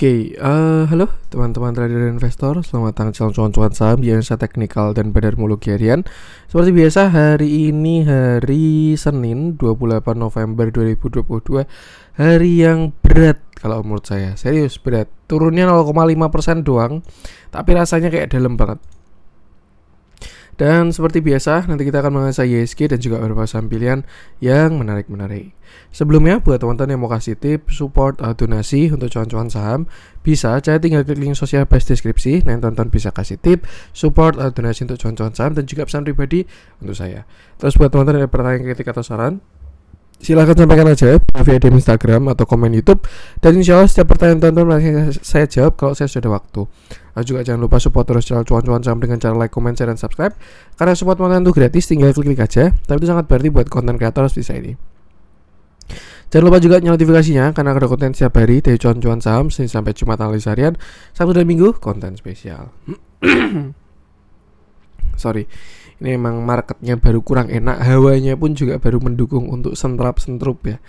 Halo teman-teman trader dan investor, selamat datang di channel cuan-cuan saham Biasa Teknikal dan Badar Muluki Harian. Seperti biasa, hari ini hari Senin 28 November 2022, hari yang berat kalau menurut saya, serius berat. Turunnya 0,5% doang, tapi rasanya kayak dalam banget. Dan seperti biasa, nanti kita akan mengasah IHSG dan juga beberapa saham pilihan yang menarik-menarik. Sebelumnya, buat teman-teman yang mau kasih tip, support, donasi untuk cuan-cuan saham, bisa saya tinggal klik link sosial base deskripsi. Nah, teman-teman bisa kasih tip, support, donasi untuk cuan-cuan saham, dan juga pesan pribadi untuk saya. Terus buat teman-teman yang ada pertanyaan, kritik, atau saran, silahkan sampaikan aja via DM Instagram atau komen YouTube. Dan insya Allah setiap pertanyaan teman-teman saya jawab kalau saya sudah ada waktu. Juga jangan lupa support terus channel cuan-cuan saham dengan cara like, comment, share, dan subscribe. Karena support teman-teman itu gratis, tinggal klik aja. Tapi itu sangat berarti buat konten kreator seperti saya ini. Jangan lupa juga nyalakan notifikasinya karena ada konten setiap hari dari cuan-cuan saham Senin sampai Jumat analis harian, Sabtu dan Minggu konten spesial. Sorry, ini memang marketnya baru kurang enak, hawanya pun juga baru mendukung untuk sentrap-sentrup ya.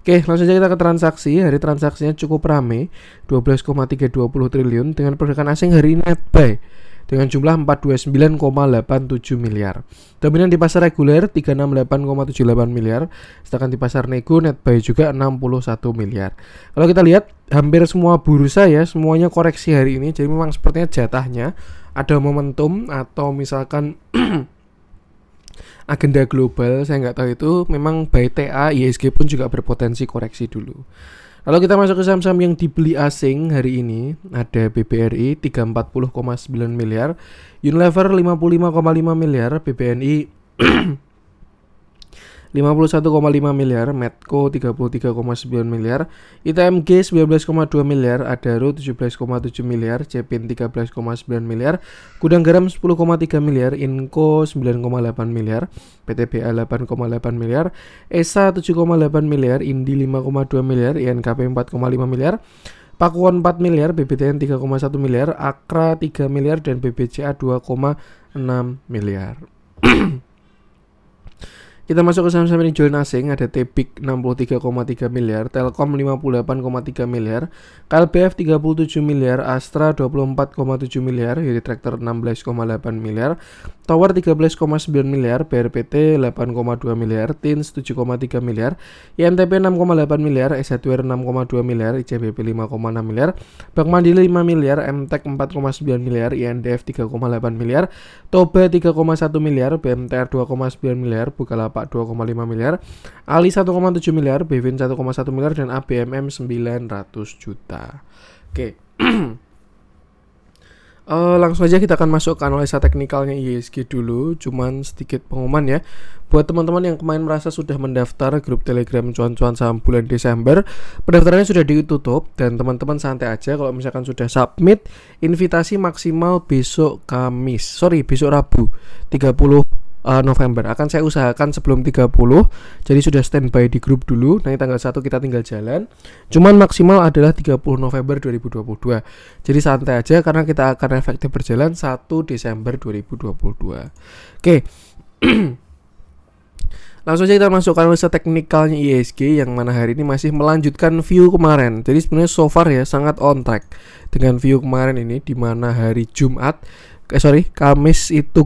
Oke, langsung saja kita ke transaksi. Hari transaksinya cukup rame, 12,320 triliun dengan pergerakan asing hari ini net buy dengan jumlah 429,87 miliar. Dominan di pasar reguler 368,78 miliar, sedangkan di pasar nego net buy juga 61 miliar. Kalau kita lihat hampir semua bursa ya, semuanya koreksi hari ini. Jadi memang sepertinya jatahnya ada momentum atau misalkan agenda global, saya nggak tahu itu. Memang by TA, IHSG pun juga berpotensi koreksi dulu. Lalu kita masuk ke saham-saham yang dibeli asing hari ini. Ada BBRI 340,9 miliar, Unilever 55,5 miliar, BBNI 51,5 miliar, Medco 33,9 miliar, ITMG 19,2 miliar, Adaro 17,7 miliar, Cepin 13,9 miliar, Gudang Garam 10,3 miliar, Inco 9,8 miliar, PTBA 8,8 miliar, ESA 7,8 miliar, Indi 5,2 miliar, INKP 4,5 miliar, Pakuwon 4 miliar, BBTN 3,1 miliar, Akra 3 miliar, dan BBCA 2,6 miliar. Kita masuk ke saham-saham yang jualan asing. Ada Tebik 63,3 miliar, Telkom 58,3 miliar, KLBF 37 miliar, Astra 24,7 miliar, Unitractor 16,8 miliar, Tower 13,9 miliar, BRPT 8,2 miliar, TINS 7,3 miliar, INTP 6,8 miliar, S1R 6,2 miliar, ICBP 5,6 miliar, Bank Mandiri 5 miliar, MTEK 4,9 miliar, INDF 3,8 miliar, Toba 3,1 miliar, BMTR 2,9 miliar, Bukalapak 2,5 miliar, Ali 1,7 miliar, Bevin 1,1 miliar, dan ABMM 900 juta. Oke. Langsung aja kita akan masuk ke analisa teknikalnya IHSG dulu. Cuman sedikit pengumuman ya, buat teman-teman yang kemarin merasa sudah mendaftar grup Telegram cuan-cuan saham bulan Desember, pendaftarannya sudah ditutup. Dan teman-teman santai aja, kalau misalkan sudah submit, invitasi maksimal besok Rabu 30 November. Akan saya usahakan sebelum 30. Jadi sudah standby di grup dulu. Nanti tanggal 1 kita tinggal jalan. Cuman maksimal adalah 30 November 2022. Jadi santai aja karena kita akan efektif berjalan 1 Desember 2022. Oke. Langsung aja kita masuk ke analisa teknikalnya IHSG yang mana hari ini masih melanjutkan view kemarin. Jadi sebenarnya so far ya sangat on track dengan view kemarin ini, di mana hari Kamis itu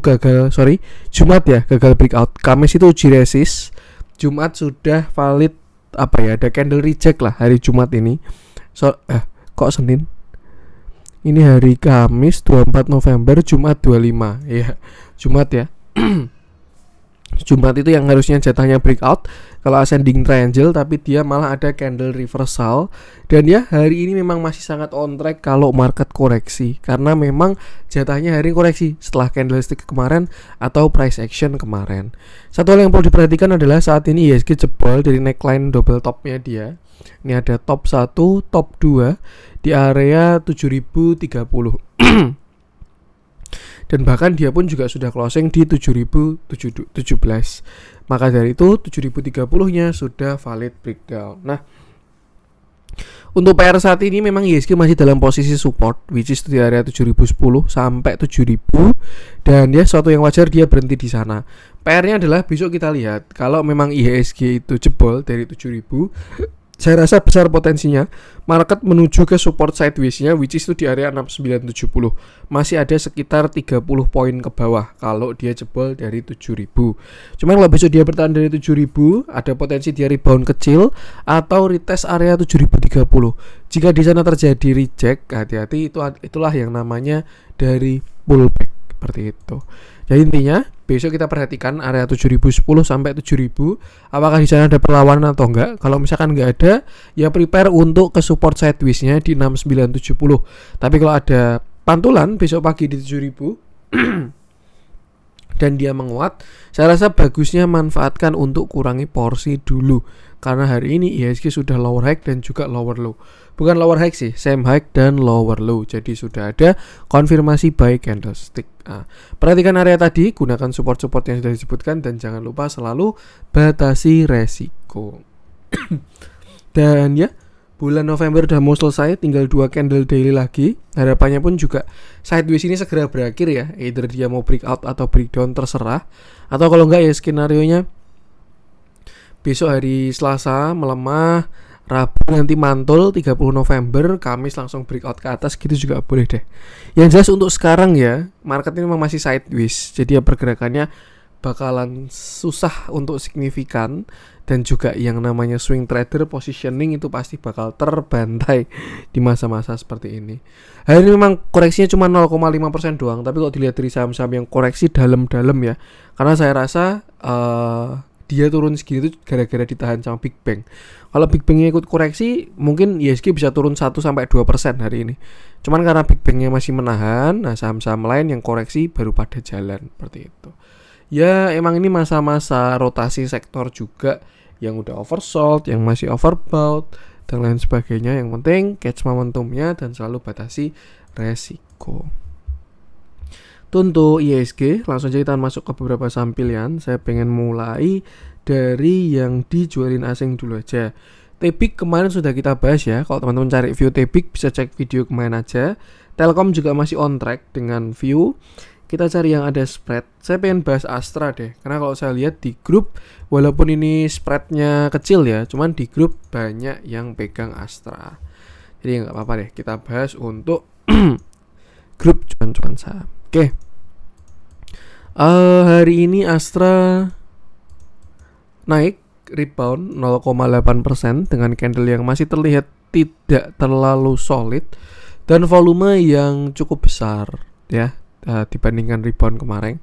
Jumat ya gagal breakout. Kamis itu uji resist, Jumat sudah valid ada candle reject lah hari Jumat ini. Kok Senin? Ini hari Kamis 24 November, Jumat 25. Ya, Jumat ya. Jumat itu yang harusnya jatahnya breakout kalau ascending triangle, tapi dia malah ada candle reversal. Dan ya hari ini memang masih sangat on track kalau market koreksi, karena memang jatahnya hari ini koreksi setelah candlestick kemarin atau price action kemarin. Satu hal yang perlu diperhatikan adalah saat ini IHSG jebol dari neckline double topnya dia. Ini ada top 1, top 2 di area 7030. Dan bahkan dia pun juga sudah closing di 7017. Maka dari itu 7030-nya sudah valid breakdown. Nah, untuk PR saat ini memang IHSG masih dalam posisi support, which is di area 7010 sampai 7000. Dan ya suatu yang wajar dia berhenti di sana. PR-nya adalah besok kita lihat kalau memang IHSG itu jebol dari 7000 Saya rasa besar potensinya market menuju ke support sideways-nya, which is itu di area 6970. Masih ada sekitar 30 poin ke bawah kalau dia jebol dari 7000. Cuman kalau besok dia bertahan dari 7000, ada potensi dia rebound kecil atau retest area 7030. Jika di sana terjadi reject, hati-hati, itulah yang namanya dari pullback seperti itu. Jadi intinya besok kita perhatikan area 7010 sampai 7000, apakah di sana ada perlawanan atau enggak. Kalau misalkan enggak ada, ya prepare untuk ke support sideways-nya di 6970. Tapi kalau ada pantulan besok pagi di 7000 dan dia menguat, saya rasa bagusnya manfaatkan untuk kurangi porsi dulu. Karena hari ini IHSG sudah lower high dan juga lower low. Bukan lower high sih, same high dan lower low. Jadi sudah ada konfirmasi buy candlestick. Perhatikan area tadi, gunakan support-support yang sudah disebutkan, dan jangan lupa selalu batasi resiko. Dan ya, bulan November udah mau selesai, tinggal 2 candle daily lagi. Harapannya pun juga sideways ini segera berakhir ya. Either dia mau breakout atau breakdown, terserah. Atau kalau enggak ya skenario-nya besok hari Selasa melemah, Rabu nanti mantul 30 November, Kamis langsung breakout ke atas, gitu juga boleh deh. Yang jelas untuk sekarang ya, market ini memang masih sideways. Jadi ya pergerakannya bakalan susah untuk signifikan, dan juga yang namanya swing trader positioning itu pasti bakal terbantai di masa-masa seperti ini. Hari ini memang koreksinya cuma 0,5% doang, tapi kalau dilihat dari saham-saham yang koreksi dalam-dalam ya, karena saya rasa dia turun segini itu gara-gara ditahan sama Big Bang. Kalau Big Bang-nya ikut koreksi, mungkin IHSG bisa turun 1-2% hari ini. Cuman karena Big Bang-nya masih menahan, nah saham-saham lain yang koreksi baru pada jalan seperti itu. Ya emang ini masa-masa rotasi sektor juga, yang udah oversold, yang masih overbought, dan lain sebagainya. Yang penting catch momentumnya dan selalu batasi resiko. Untuk IHSG, langsung aja kita masuk ke beberapa saham pilihan. Saya pengen mulai dari yang dijualin asing dulu aja. Tebik kemarin sudah kita bahas ya. Kalau teman-teman cari view Tebik bisa cek video kemarin aja. Telkom juga masih on track dengan view. Kita cari yang ada spread. Saya pengen bahas Astra deh, karena kalau saya lihat di grup, walaupun ini spreadnya kecil ya, cuman di grup banyak yang pegang Astra. Jadi nggak apa-apa deh, kita bahas untuk grup cuan-cuan saham. Oke. Hari ini Astra naik rebound 0,8% dengan candle yang masih terlihat tidak terlalu solid dan volume yang cukup besar ya, dibandingkan rebound kemarin.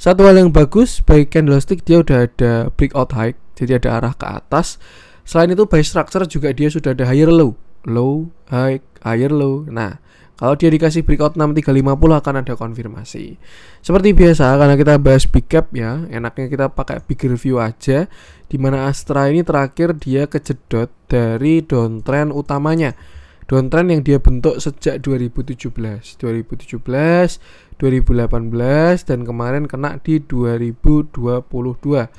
Satu hal yang bagus, baik candlestick dia udah ada breakout high, jadi ada arah ke atas. Selain itu by structure juga dia sudah ada higher low, low, high, higher low. Nah, kalau dia dikasih breakout 6350 akan ada konfirmasi. Seperti biasa, karena kita bahas big cap ya, enaknya kita pakai big review aja. Dimana Astra ini terakhir dia kejedot dari downtrend utamanya. Downtrend yang dia bentuk sejak 2017, 2018, dan kemarin kena di 2022.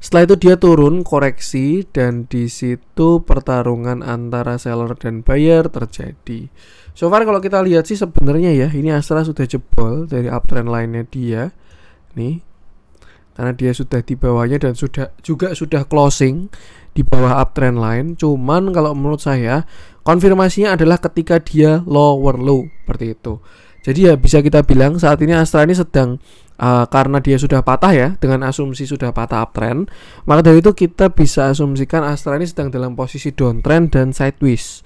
Setelah itu dia turun koreksi, dan di situ pertarungan antara seller dan buyer terjadi. So far kalau kita lihat sih sebenarnya ya, ini Astra sudah jebol dari uptrend line-nya dia. Nih. Karena dia sudah di bawahnya dan sudah closing di bawah uptrend line. Cuman kalau menurut saya konfirmasinya adalah ketika dia lower low seperti itu. Jadi ya bisa kita bilang saat ini Astra ini sedang karena dia sudah patah ya, dengan asumsi sudah patah uptrend, maka dari itu kita bisa asumsikan Astra ini sedang dalam posisi downtrend dan sideways.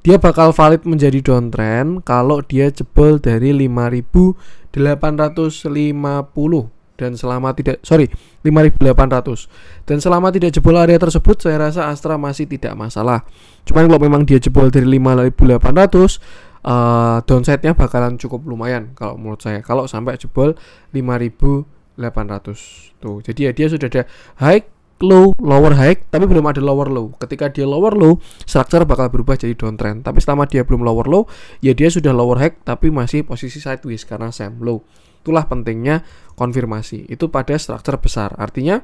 Dia bakal valid menjadi downtrend kalau dia jebol dari 5.850 dan selama 5.800 dan selama tidak jebol area tersebut, saya rasa Astra masih tidak masalah. Cuman kalau memang dia jebol dari 5.800, downside-nya bakalan cukup lumayan kalau menurut saya, kalau sampai jebol 5.800 tuh. Jadi ya dia sudah ada high, low, lower high, tapi belum ada lower low. Ketika dia lower low, structure bakal berubah jadi downtrend. Tapi selama dia belum lower low, ya dia sudah lower high tapi masih posisi sideways karena same low. Itulah pentingnya konfirmasi itu pada structure besar. Artinya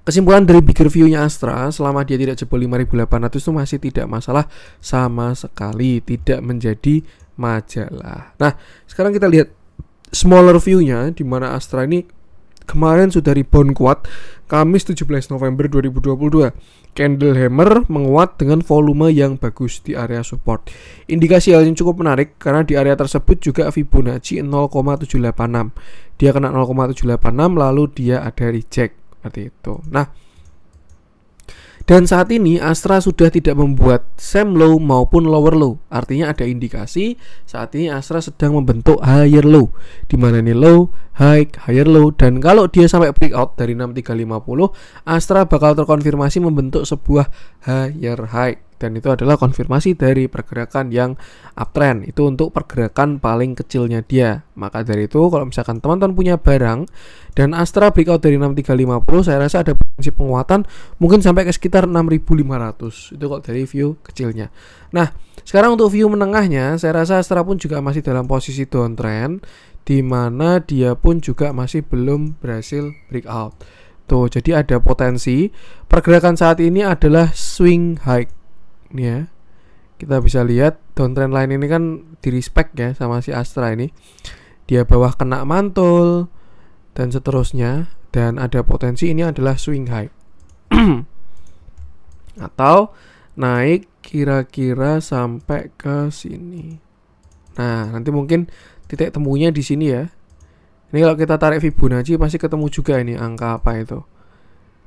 kesimpulan dari big review-nya Astra, selama dia tidak jebol 5.800 itu masih tidak masalah sama sekali, tidak menjadi majalah. Nah, sekarang kita lihat smaller view-nya, di mana Astra ini kemarin sudah rebound kuat. Kamis 17 November 2022, candle hammer menguat dengan volume yang bagus di area support. Indikasi hal yang cukup menarik karena di area tersebut juga Fibonacci 0,786. Dia kena 0,786 lalu dia ada reject seperti itu. Nah, dan saat ini Astra sudah tidak membuat same low maupun lower low. Artinya ada indikasi saat ini Astra sedang membentuk higher low. Di mana ini low, high, higher low. Dan kalau dia sampai breakout dari 6350, Astra bakal terkonfirmasi membentuk sebuah higher high. Dan itu adalah konfirmasi dari pergerakan yang uptrend. Itu untuk pergerakan paling kecilnya dia. Maka dari itu kalau misalkan teman-teman punya barang dan Astra breakout dari 6350, saya rasa ada potensi penguatan mungkin sampai ke sekitar 6500. Itu kalau dari view kecilnya. Nah, sekarang untuk view menengahnya, saya rasa Astra pun juga masih dalam posisi downtrend, di mana dia pun juga masih belum berhasil breakout. Tuh, jadi ada potensi pergerakan saat ini adalah swing high. Nih ya, kita bisa lihat downtrend line ini kan di respect ya sama si Astra ini. Dia bawah kena mantul dan seterusnya, dan ada potensi ini adalah swing high atau naik kira-kira sampai ke sini. Nah, nanti mungkin titik temunya di sini ya. Ini kalau kita tarik Fibonacci pasti ketemu juga ini angka apa itu.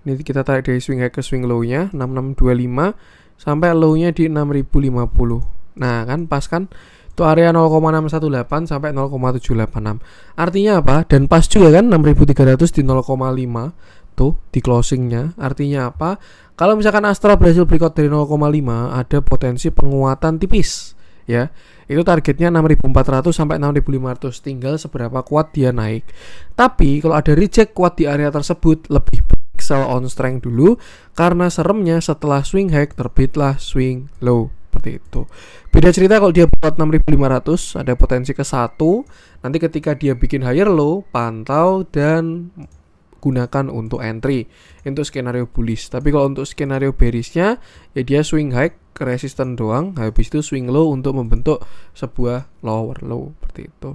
Ini kita tarik dari swing high ke swing low-nya 6625 sampai low-nya di 6050. Nah, kan pas kan itu area 0,618 sampai 0,786. Artinya apa? Dan pas juga kan 6300 di 0,5 tuh di closingnya. Artinya apa? Kalau misalkan Astra berhasil breakout dari 0,5, ada potensi penguatan tipis ya. Itu targetnya 6400 sampai 6500, tinggal seberapa kuat dia naik. Tapi kalau ada reject kuat di area tersebut, lebih sell on strength dulu, karena seremnya setelah swing high terbitlah swing low seperti itu. Beda cerita kalau dia buat 6500, ada potensi ke 1. Nanti ketika dia bikin higher low, pantau dan gunakan untuk entry untuk skenario bullish. Tapi kalau untuk skenario bearishnya ya dia swing high ke resisten doang, habis itu swing low untuk membentuk sebuah lower low seperti itu.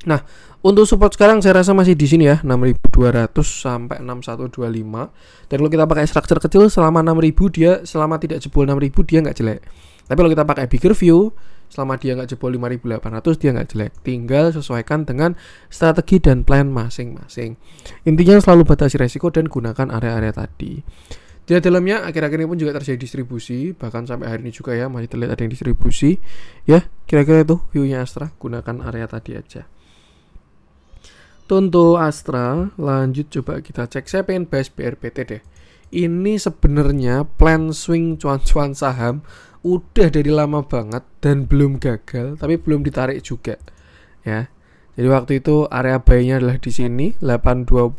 Nah, untuk support sekarang saya rasa masih di sini ya, 6200 sampai 6125. Dan kalau kita pakai structure kecil selama 6000 dia, selama tidak jebol 6000 dia nggak jelek. Tapi kalau kita pakai bigger view, selama dia nggak jebol 5800 dia nggak jelek. Tinggal sesuaikan dengan strategi dan plan masing-masing. Intinya selalu batasi resiko dan gunakan area-area tadi. Di dalamnya akhir-akhir ini pun juga terjadi distribusi, bahkan sampai hari ini juga ya masih terlihat ada yang distribusi. Ya, kira-kira itu view-nya Astra, gunakan area tadi aja. Untuk Astra, lanjut coba kita cek. Saya pengen bahas BRPT deh. Ini sebenarnya plan swing cuan-cuan saham udah dari lama banget dan belum gagal, tapi belum ditarik juga. Ya. Jadi waktu itu area buy-nya adalah di sini 820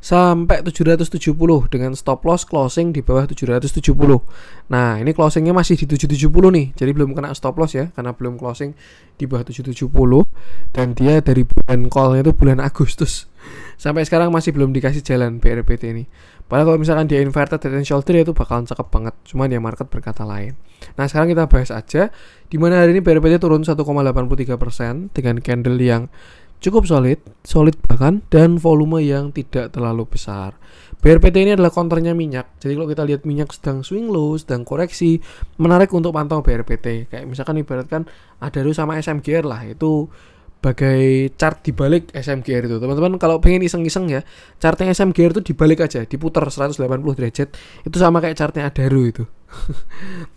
sampai 770 dengan stop loss closing di bawah 770. Nah, ini closingnya masih di 770 nih. Jadi belum kena stop loss ya, karena belum closing di bawah 770, dan dia dari bulan call-nya itu bulan Agustus. Sampai sekarang masih belum dikasih jalan BRPT ini. Padahal kalau misalkan dia inverted head and shoulder itu bakalan cakep banget. Cuman ya market berkata lain. Nah, sekarang kita bahas aja di mana hari ini BRPT turun 1,83% dengan candle yang cukup solid bahkan, dan volume yang tidak terlalu besar. BRPT ini adalah counternya minyak. Jadi kalau kita lihat minyak sedang swing low, sedang koreksi, menarik untuk pantau BRPT. Kayak misalkan ibaratkan Adaro sama SMGR lah, itu bagai chart dibalik SMGR itu. Teman-teman kalau pengen iseng-iseng ya, chartnya SMGR itu dibalik aja, diputar 180 derajat. Itu sama kayak chartnya Adaro itu.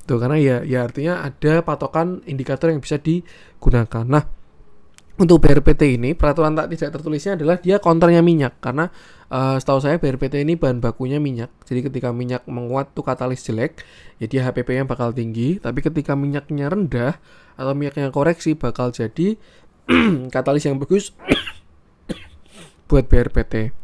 Tuh, karena ya artinya ada patokan indikator yang bisa digunakan. Nah, untuk BRPT ini peraturan tak tidak tertulisnya adalah dia counternya minyak, karena setahu saya BRPT ini bahan bakunya minyak. Jadi ketika minyak menguat tuh katalis jelek, ya dia HPP-nya bakal tinggi. Tapi ketika minyaknya rendah atau minyaknya koreksi, bakal jadi katalis yang bagus buat BRPT.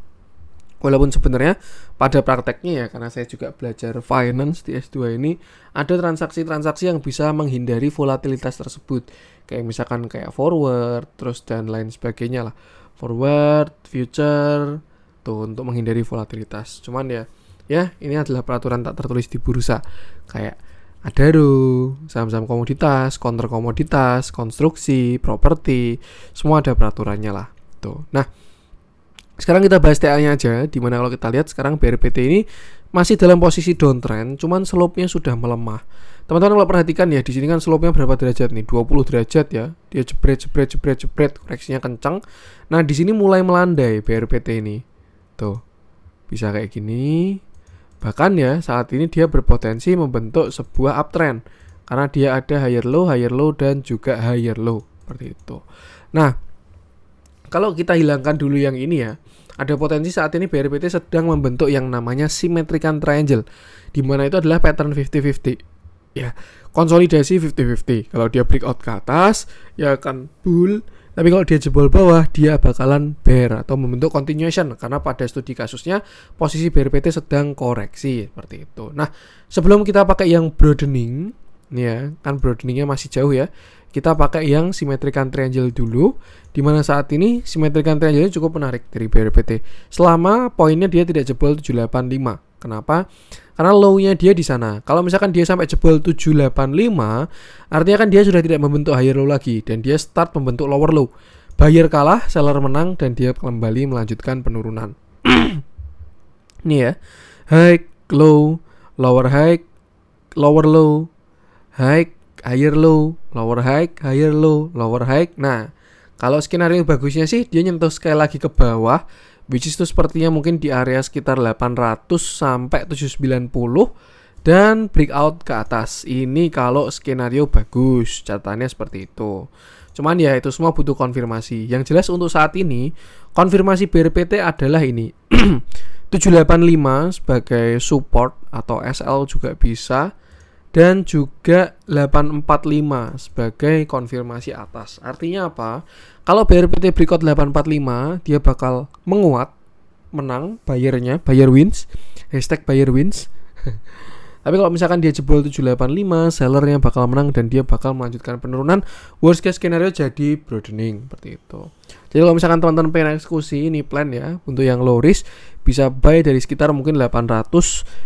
Walaupun sebenarnya pada prakteknya ya, karena saya juga belajar finance di S2 ini, ada transaksi-transaksi yang bisa menghindari volatilitas tersebut. Kayak misalkan kayak forward, terus dan lain sebagainya lah. Forward, future, tuh untuk menghindari volatilitas. Cuman ya ini adalah peraturan tak tertulis di bursa. Kayak Adaro, saham-saham komoditas, counter komoditas, konstruksi, properti, semua ada peraturannya lah. Tuh. Nah, Sekarang kita bahas TA-nya aja, dimana kalau kita lihat sekarang BRPT ini masih dalam posisi downtrend, cuman slope-nya sudah melemah. Teman-teman kalau perhatikan ya, di sini kan slope-nya berapa derajat nih? 20 derajat ya. Dia jebret, koreksinya kencang. Nah, di sini mulai melandai BRPT ini. Tuh. Bisa kayak gini. Bahkan ya, saat ini dia berpotensi membentuk sebuah uptrend karena dia ada higher low dan juga higher low seperti itu. Nah, kalau kita hilangkan dulu yang ini ya, ada potensi saat ini BRPT sedang membentuk yang namanya symmetrical triangle, di mana itu adalah pattern 50-50. Ya, konsolidasi 50-50. Kalau dia breakout ke atas, ya akan bull. Tapi kalau dia jebol bawah, dia bakalan bear atau membentuk continuation. Karena pada studi kasusnya, posisi BRPT sedang koreksi seperti itu. Nah, sebelum kita pakai yang broadening, nih ya, kan broadeningnya masih jauh ya. Kita pakai yang symmetrical triangle dulu, di mana saat ini symmetrical triangle cukup menarik dari BRPT. Selama poinnya dia tidak jebol 785. Kenapa? Karena low-nya dia di sana. Kalau misalkan dia sampai jebol 785, artinya kan dia sudah tidak membentuk higher low lagi dan dia start membentuk lower low. Buyer kalah, seller menang dan dia kembali melanjutkan penurunan. Nih ya. High, low, lower high, lower low, high, higher low, lower high, higher low, lower high. Nah, kalau skenario bagusnya sih dia nyentuh sekali lagi ke bawah, which is itu sepertinya mungkin di area sekitar 800 sampai 790 dan breakout ke atas. Ini kalau skenario bagus, catatannya seperti itu. Cuman ya itu semua butuh konfirmasi. Yang jelas untuk saat ini konfirmasi BRPT adalah ini. 785 sebagai support atau SL juga bisa, dan juga 845 sebagai konfirmasi atas. Artinya apa? Kalau BRPT breakout 845, dia bakal menguat, menang, buyer wins, #buyer wins. Tapi kalau misalkan dia jebol 785, sellernya bakal menang dan dia bakal melanjutkan penurunan. Worst case scenario jadi broadening seperti itu. Jadi kalau misalkan teman-teman pengen eksekusi, ini plan ya, untuk yang low risk bisa buy dari sekitar mungkin 800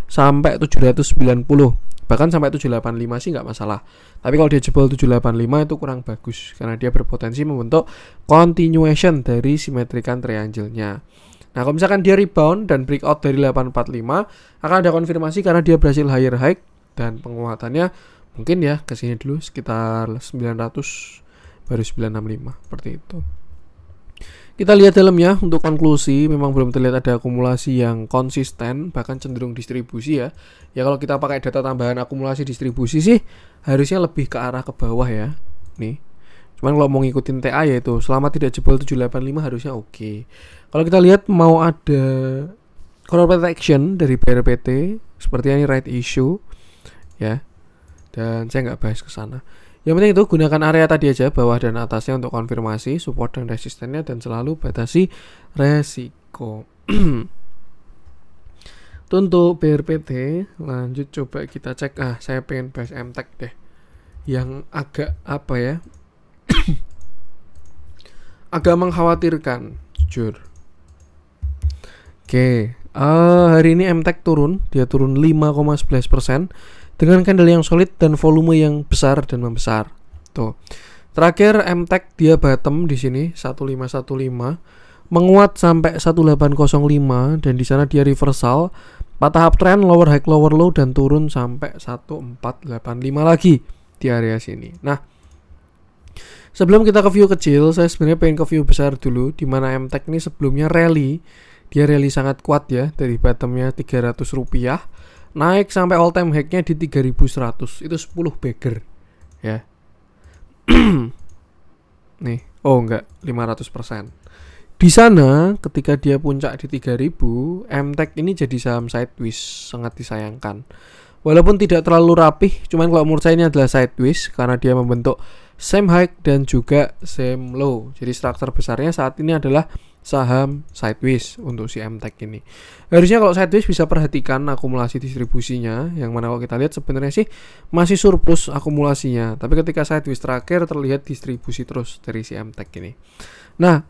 sampai 790. Bahkan sampai 785 sih nggak masalah. Tapi kalau dia jebol 785 itu kurang bagus karena dia berpotensi membentuk continuation dari symmetrical triangle-nya. Nah, kalau misalkan dia rebound dan breakout dari 845, akan ada konfirmasi karena dia berhasil higher high dan penguatannya mungkin ya ke sini dulu sekitar 900 baru 965 seperti itu. Kita lihat dalamnya untuk konklusi, memang belum terlihat ada akumulasi yang konsisten, bahkan cenderung distribusi ya. Ya kalau kita pakai data tambahan akumulasi distribusi sih harusnya lebih ke arah ke bawah ya. Nih. Cuman kalau mau ngikutin TA ya itu selama tidak jebol 785 harusnya oke. Kalau kita lihat mau ada corporate action dari BRPT, sepertinya ini right issue ya. Dan saya nggak bahas ke sana. Yang penting itu gunakan area tadi aja, bawah dan atasnya untuk konfirmasi, support dan resistennya, dan selalu batasi resiko. Itu untuk BRPT. Lanjut coba kita cek. Saya pengen bahas MTEK deh, yang agak apa ya, agak mengkhawatirkan jujur. Oke, hari ini MTEK turun, dia turun 5,11% dengan candle yang solid dan volume yang besar dan membesar. Tuh. Terakhir MTEK dia bottom di sini 1515, menguat sampai 1805 dan di sana dia reversal, patah uptrend, lower high lower low dan turun sampai 1485 lagi di area sini. Nah, sebelum kita ke view kecil, saya sebenarnya pengen ke view besar dulu, di mana MTEK ini sebelumnya rally. Dia rally sangat kuat ya, dari bottomnya 300 rupiah naik sampai all time high-nya di 3100. Itu 10 bagger ya. Nih, oh enggak, 500%. Di sana ketika dia puncak di 3000, MTEK ini jadi saham sideways, sangat disayangkan. Walaupun tidak terlalu rapih, cuman kalau menurut saya ini adalah sideways karena dia membentuk same high dan juga same low. Jadi struktur besarnya saat ini adalah saham sideways untuk si MTEK ini. Harusnya kalau sideways bisa perhatikan akumulasi distribusinya, yang mana kalau kita lihat sebenarnya sih masih surplus akumulasinya. Tapi ketika sideways terakhir terlihat distribusi terus dari si MTEK ini. Nah,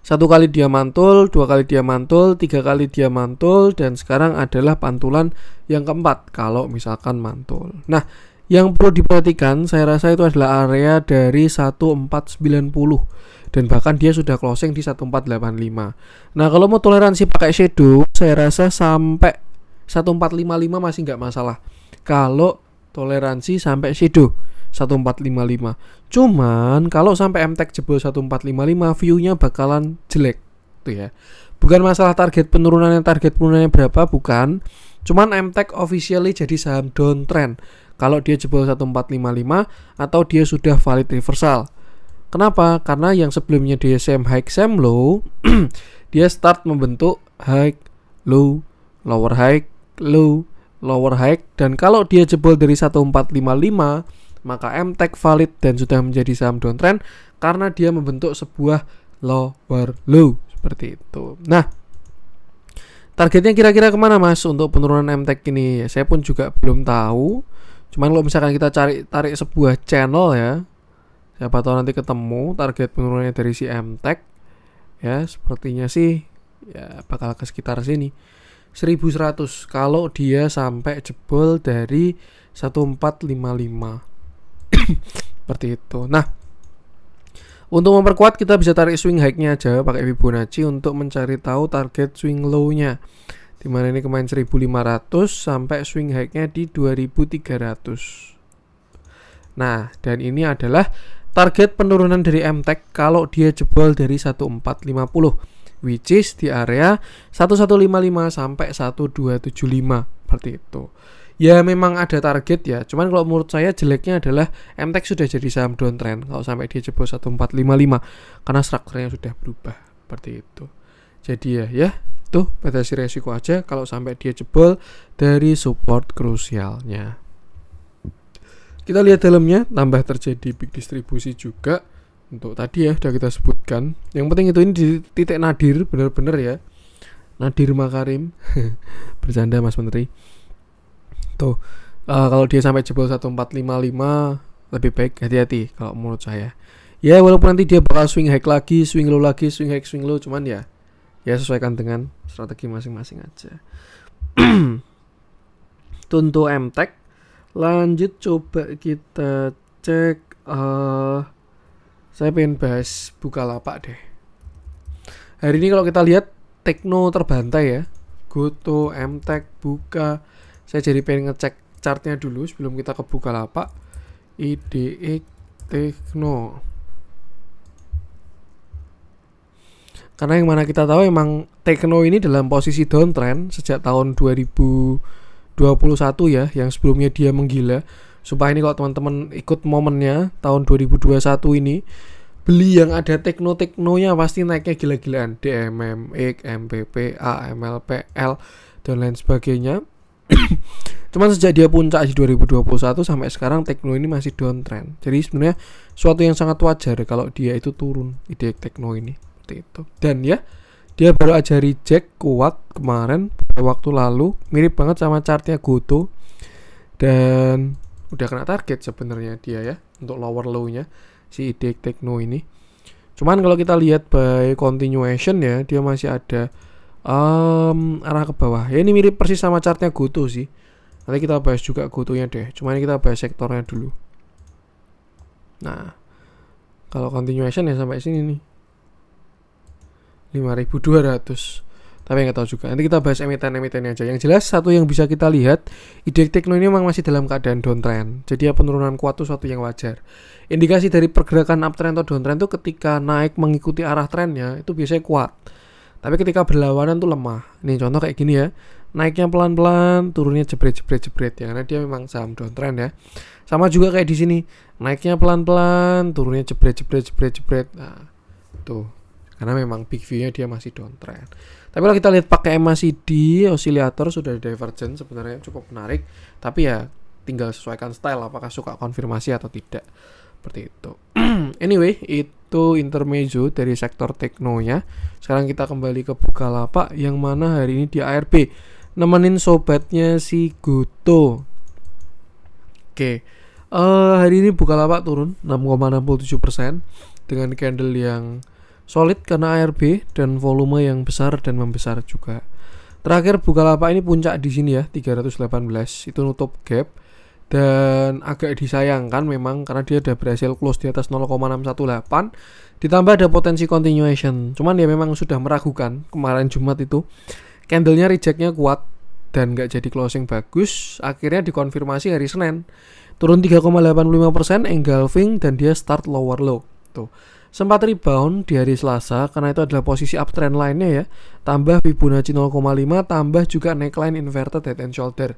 satu kali dia mantul, dua kali dia mantul, tiga kali dia mantul, dan sekarang adalah pantulan yang keempat kalau misalkan mantul. Nah, Yang perlu diperhatikan saya rasa itu adalah area dari 1490 dan bahkan dia sudah closing di 1485. Nah, kalau mau toleransi pakai shadow saya rasa sampai 1455 masih nggak masalah. Kalau toleransi sampai shadow 1455. Cuman kalau sampai MTEK jebol 1455 view-nya bakalan jelek tuh ya. Bukan masalah target penurunannya berapa, bukan. Cuman MTEK officially jadi saham downtrend kalau dia jebol 1455 atau dia sudah valid reversal. Kenapa? Karena yang sebelumnya dia same high same low dia start membentuk high low lower high low lower high, dan kalau dia jebol dari 1455 maka MTEK valid dan sudah menjadi saham downtrend karena dia membentuk sebuah lower low seperti itu. Nah, targetnya kira-kira kemana mas untuk penurunan MTEK ini? Saya pun juga belum tahu. Cuman kalau misalkan kita tarik sebuah channel ya, siapa tahu nanti ketemu target penurunannya dari si MTEK. Ya, sepertinya sih ya bakal ke sekitar sini 1100 kalau dia sampai jebol dari 1455. Seperti itu. Nah, untuk memperkuat kita bisa tarik swing high-nya aja pakai Fibonacci untuk mencari tahu target swing low-nya. Dimana ini kemarin 1500 sampai swing high-nya di 2300. Nah, dan ini adalah target penurunan dari MTEK kalau dia jebol dari 1450, which is di area 1155 sampai 1275 seperti itu. Ya memang ada target ya, cuman kalau menurut saya jeleknya adalah MTEK sudah jadi saham downtrend kalau sampai dia jebol 1455 karena strukturnya sudah berubah seperti itu. Jadi ya tuh batasi resiko aja kalau sampai dia jebol dari support krusialnya. Kita lihat dalamnya tambah terjadi big distribusi juga. Untuk tadi ya udah kita sebutkan. Yang penting itu ini di titik nadir benar-benar ya. Nadir Makarim. Bercanda Mas Menteri. Tuh kalau dia sampai jebol 1455 lebih baik hati-hati kalau menurut saya. Ya walaupun nanti dia bakal swing high lagi, swing low lagi, swing high, swing low, cuman ya sesuaikan dengan strategi masing-masing aja. Untuk MTEK lanjut coba kita cek. Saya pengen bahas Bukalapak deh. Hari ini kalau kita lihat Tekno terbantai ya, Goto, MTEK, Buka. Saya jadi pengen ngecek chartnya dulu sebelum kita ke Bukalapak. IDX Tekno. Karena yang mana kita tahu emang Tekno ini dalam posisi downtrend sejak tahun 2021 ya, yang sebelumnya dia menggila. Sumpah ini kalau teman-teman ikut momennya tahun 2021 ini, beli yang ada tekno-teknonya pasti naiknya gila-gilaan. DMMX, MPP, AMLPL dan lain sebagainya. Cuman sejak dia puncak di 2021 sampai sekarang Tekno ini masih downtrend. Jadi sebenarnya suatu yang sangat wajar kalau dia itu turun ide Tekno ini seperti itu. Dan ya dia baru aja reject kuat kemarin waktu lalu, mirip banget sama chartnya Goto. Dan udah kena target sebenarnya dia ya untuk lower low-nya si ide Tekno ini. Cuman kalau kita lihat by continuation ya, dia masih ada arah ke bawah. Ya ini mirip persis sama chartnya Goto sih. Nanti kita bahas juga Gotonya deh. Cuman kita bahas sektornya dulu. Nah, kalau continuation ya sampai sini nih 5.200. Tapi nggak tahu juga. Nanti kita bahas emiten-emitennya aja. Yang jelas satu yang bisa kita lihat, ide Tekno ini memang masih dalam keadaan downtrend. Jadi ya penurunan kuat itu suatu yang wajar. Indikasi dari pergerakan uptrend atau downtrend itu ketika naik mengikuti arah trennya itu biasanya kuat. Tapi ketika berlawanan tuh lemah. Nih contoh kayak gini ya. Naiknya pelan-pelan, turunnya jebret ya. Karena dia memang saham downtrend ya. Sama juga kayak di sini. Naiknya pelan-pelan, turunnya jebret. Nah, tuh. Karena memang big view-nya dia masih downtrend. Tapi kalau kita lihat pakai MACD, oscillator sudah divergent sebenarnya cukup menarik. Tapi ya tinggal sesuaikan style apakah suka konfirmasi atau tidak. Seperti itu. Anyway, itu intermezzo dari sektor teknonya. Sekarang kita kembali ke Bukalapak yang mana hari ini di ARB nemenin sobatnya si Goto. Oke. Hari ini Bukalapak turun 6,67% dengan candle yang solid karena ARB dan volume yang besar dan membesar juga. Terakhir Bukalapak ini puncak di sini ya 318 itu nutup gap dan agak disayangkan memang karena dia udah berhasil close di atas 0,618 ditambah ada potensi continuation. Cuman dia memang sudah meragukan kemarin Jumat itu candlenya rejectnya kuat dan nggak jadi closing bagus. Akhirnya dikonfirmasi hari Senin turun 3,85% engulfing dan dia start lower low tuh. Sempat rebound di hari Selasa karena itu adalah posisi uptrend lainnya ya. Tambah Fibonacci 0,5 tambah juga neckline inverted head and shoulder.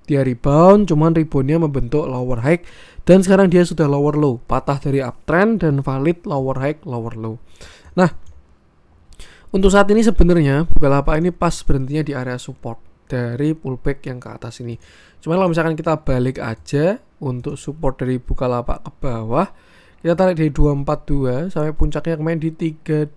Dia rebound, cuman reboundnya membentuk lower high dan sekarang dia sudah lower low, patah dari uptrend dan valid lower high, lower low. Nah, untuk saat ini sebenarnya Bukalapak ini pas berhentinya di area support dari pullback yang ke atas ini. Cuman kalau misalkan kita balik aja untuk support dari Bukalapak ke bawah, kita tarik dari 242 sampai puncaknya kemarin di 320.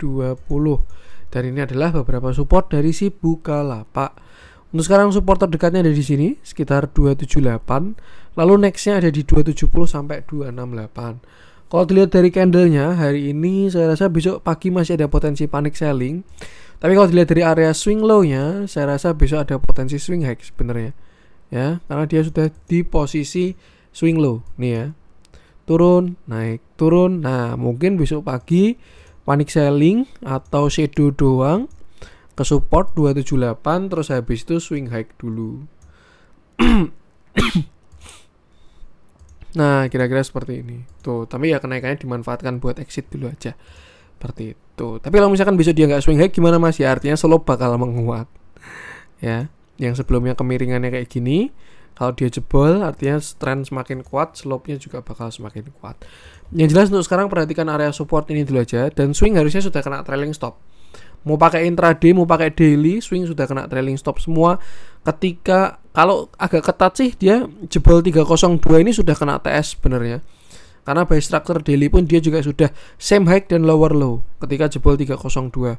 Dan ini adalah beberapa support dari si Bukalapak. Untuk sekarang support terdekatnya ada di sini sekitar 278. Lalu nextnya ada di 270 sampai 268. Kalau dilihat dari candlenya hari ini saya rasa besok pagi masih ada potensi panic selling. Tapi kalau dilihat dari area swing low-nya saya rasa besok ada potensi swing high sebenarnya. Ya, karena dia sudah di posisi swing low nih ya. Turun, naik, turun. Nah, mungkin besok pagi panic selling atau shadow doang ke support 278 terus habis itu swing high dulu. Nah, kira-kira seperti ini. Tuh, tapi ya kenaikannya dimanfaatkan buat exit dulu aja. Seperti itu. Tapi kalau misalkan besok dia nggak swing high gimana Mas? Ya artinya slope bakal menguat. Ya, yang sebelumnya kemiringannya kayak gini, kalau dia jebol artinya trend semakin kuat, slope-nya juga bakal semakin kuat. Yang jelas untuk sekarang perhatikan area support ini dulu aja dan swing harusnya sudah kena trailing stop. Mau pakai intraday, mau pakai daily, swing sudah kena trailing stop semua. Ketika kalau agak ketat sih dia jebol 302 ini sudah kena TS sebenarnya. Karena by structure daily pun dia juga sudah same high dan lower low ketika jebol 302.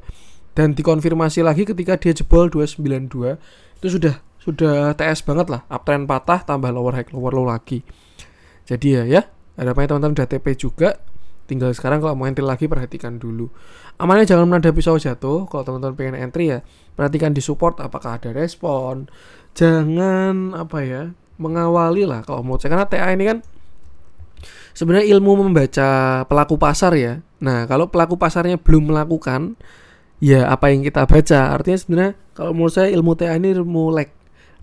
Dan dikonfirmasi lagi ketika dia jebol 292. Itu sudah TS banget lah, uptrend patah tambah lower high lower low lagi. Jadi ya harapannya teman-teman udah TP juga. Tinggal sekarang kalau mau entry lagi perhatikan dulu. Amannya jangan menanda pisau jatuh. Kalau teman-teman pengen entry ya perhatikan di support apakah ada respon. Jangan mengawali lah kalau mau cek, karena TA ini kan sebenarnya ilmu membaca pelaku pasar ya. Nah, kalau pelaku pasarnya belum melakukan ya apa yang kita baca. Artinya sebenarnya kalau menurut saya ilmu TA ini ilmu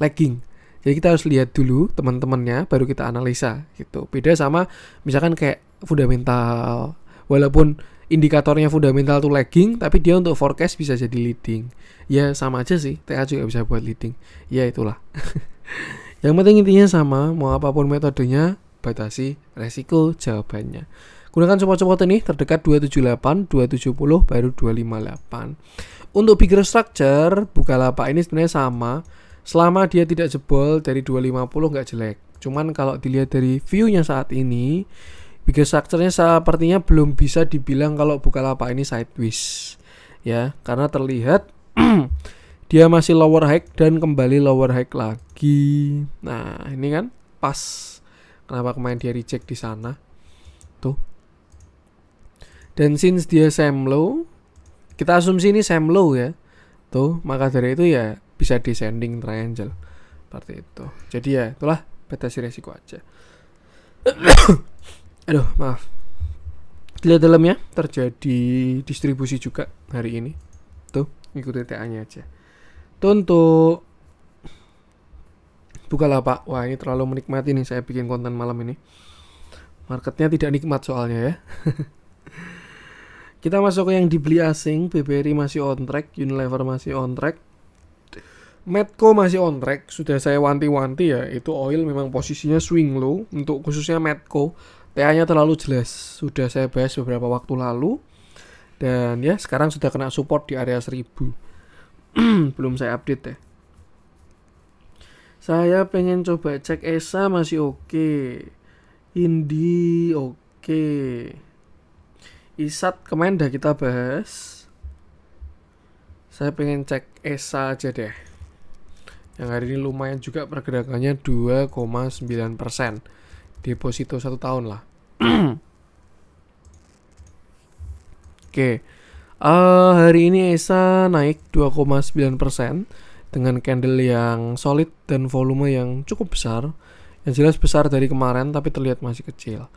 lagging. Jadi kita harus lihat dulu teman-temannya baru kita analisa gitu. Beda sama misalkan kayak fundamental. Walaupun indikatornya fundamental tuh lagging, tapi dia untuk forecast bisa jadi leading. Ya sama aja sih, TA juga bisa buat leading. Ya itulah. Yang penting intinya sama, mau apapun metodenya, batasi resiko jawabannya. Gunakan support ini terdekat 278, 270, baru 258. Untuk bigger structure, Bukalapak ini sebenarnya sama. Selama dia tidak jebol dari 250 nggak jelek. Cuman kalau dilihat dari view-nya saat ini, bigger structure-nya sepertinya belum bisa dibilang kalau Bukalapak ini sideways. Ya, karena terlihat dia masih lower high dan kembali lower high lagi. Nah, ini kan pas. Kenapa kemarin dia reject di sana? Tuh. Dan since dia same low, kita asumsi ini same low ya. Tuh, maka dari itu ya bisa descending triangle seperti itu. Jadi ya itulah batasi resiko aja. Aduh, maaf. Lihat dalamnya terjadi distribusi juga hari ini. Tuh, ikuti TA-nya aja. Tuh untuk Bukalapak. Wah, ini terlalu menikmati nih saya bikin konten malam ini. Marketnya tidak nikmat soalnya ya. Kita masuk ke yang dibeli asing. BBRI masih on track, Unilever masih on track, Medco masih on track. Sudah saya wanti-wanti ya, itu oil memang posisinya swing low. Untuk khususnya Medco, TA-nya terlalu jelas. Sudah saya bahas beberapa waktu lalu. Dan ya sekarang sudah kena support di area 1000. Belum saya update ya. Saya pengen coba cek ESA masih oke. Indi oke. ISAT kemarin udah kita bahas. Saya pengen cek ESA aja deh. Yang hari ini lumayan juga pergerakannya 2,9%. Deposito 1 tahun lah. Oke. Hari ini ESA naik 2,9% dengan candle yang solid dan volume yang cukup besar. Yang jelas besar dari kemarin tapi terlihat masih kecil.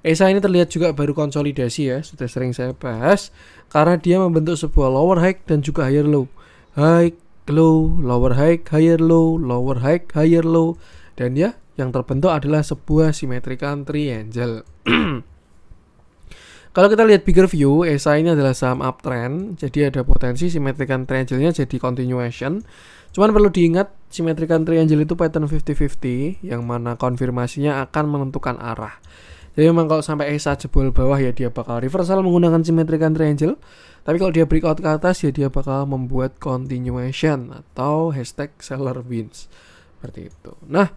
ESA ini terlihat juga baru konsolidasi ya, sudah sering saya bahas, karena dia membentuk sebuah lower high dan juga higher low. High, low, lower high, higher low, lower high, higher low. Dan ya, yang terbentuk adalah sebuah symmetrical triangle. Kalau kita lihat bigger view, ESA ini adalah saham uptrend, jadi ada potensi symmetrical triangle-nya jadi continuation. Cuman perlu diingat, symmetrical triangle itu pattern 50-50, yang mana konfirmasinya akan menentukan arah. Jadi memang kalau sampai ESA jebol bawah ya dia bakal reversal menggunakan symmetrical triangle. Tapi kalau dia breakout ke atas ya dia bakal membuat continuation atau hashtag seller wins. Seperti itu. Nah,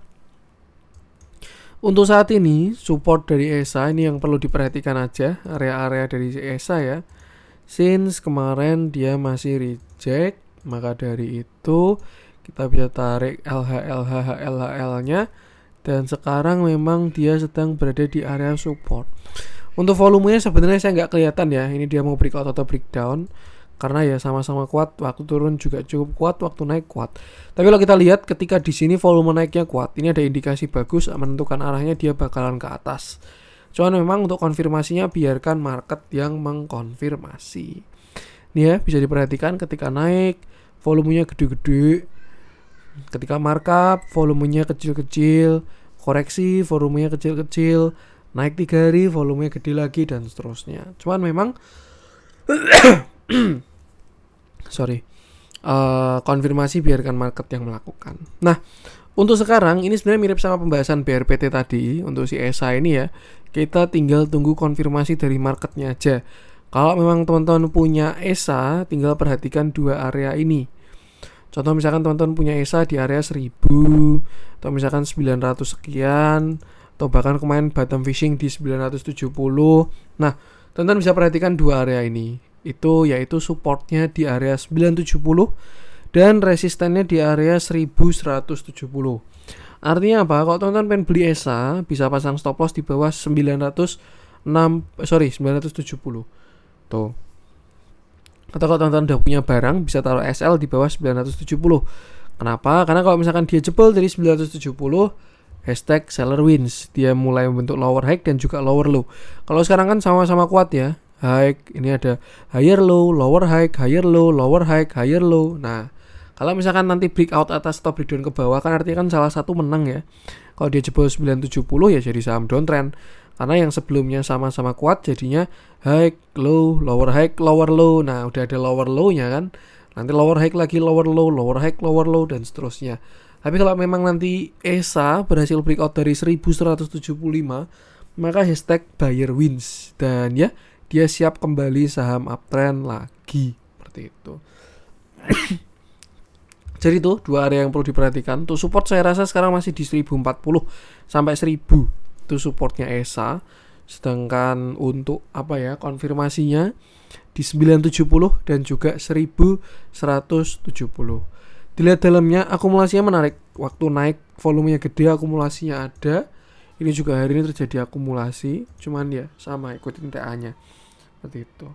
untuk saat ini support dari ESA ini yang perlu diperhatikan aja, area-area dari ESA ya. Since kemarin dia masih reject, maka dari itu kita bisa tarik LH-nya. Dan sekarang memang dia sedang berada di area support. Untuk volumenya sebenarnya saya nggak kelihatan ya. Ini dia mau breakout atau breakdown. Karena ya sama-sama kuat. Waktu turun juga cukup kuat. Waktu naik kuat. Tapi kalau kita lihat ketika di sini volume naiknya kuat. Ini ada indikasi bagus menentukan arahnya dia bakalan ke atas. Cuman memang untuk konfirmasinya biarkan market yang mengkonfirmasi. Ini ya bisa diperhatikan ketika naik. Volumenya gede-gede. Ketika markup volumenya kecil-kecil, koreksi volumenya kecil-kecil, naik 3 hari volumenya gede lagi dan seterusnya. Cuman memang konfirmasi biarkan market yang melakukan. Nah, untuk sekarang ini sebenarnya mirip sama pembahasan BRPT tadi. Untuk si ESA ini ya, kita tinggal tunggu konfirmasi dari marketnya aja. Kalau memang teman-teman punya ESA, tinggal perhatikan dua area ini. Contoh misalkan teman-teman punya ESA di area 1000 atau misalkan 900 sekian atau bahkan kemarin bottom fishing di 970. Nah, teman-teman bisa perhatikan dua area ini. Itu yaitu supportnya di area 970 dan resistannya di area 1170. Artinya apa? Kalau teman-teman pengen beli ESA bisa pasang stop loss di bawah 970. Tuh. Atau kalau teman-teman udah punya barang bisa taruh SL di bawah 970. Kenapa? Karena kalau misalkan dia jebol dari 970, hashtag seller wins. Dia mulai membentuk lower high dan juga lower low. Kalau sekarang kan sama-sama kuat ya. High, ini ada higher low, lower high, higher low, lower high, higher low. Nah, kalau misalkan nanti breakout atas atau breakdown ke bawah kan artinya kan salah satu menang ya. Kalau dia jebol 970 ya jadi saham downtrend. Karena yang sebelumnya sama-sama kuat jadinya high, low, lower high, lower low. Nah, udah ada lower low-nya kan. Nanti lower high lagi, lower low, lower high, lower low, dan seterusnya. Tapi kalau memang nanti ESA berhasil breakout dari 1175, maka hashtag buyer wins. Dan ya, dia siap kembali saham uptrend lagi. Seperti itu. Jadi itu dua area yang perlu diperhatikan. Untuk support saya rasa sekarang masih di 1040 sampai 1000. Itu supportnya ESA. Sedangkan untuk konfirmasinya di 970 dan juga 1170. Dilihat dalamnya akumulasinya menarik. Waktu naik volumenya gede, akumulasinya ada. Ini juga hari ini terjadi akumulasi. Cuman ya sama ikutin TA-nya. Seperti itu.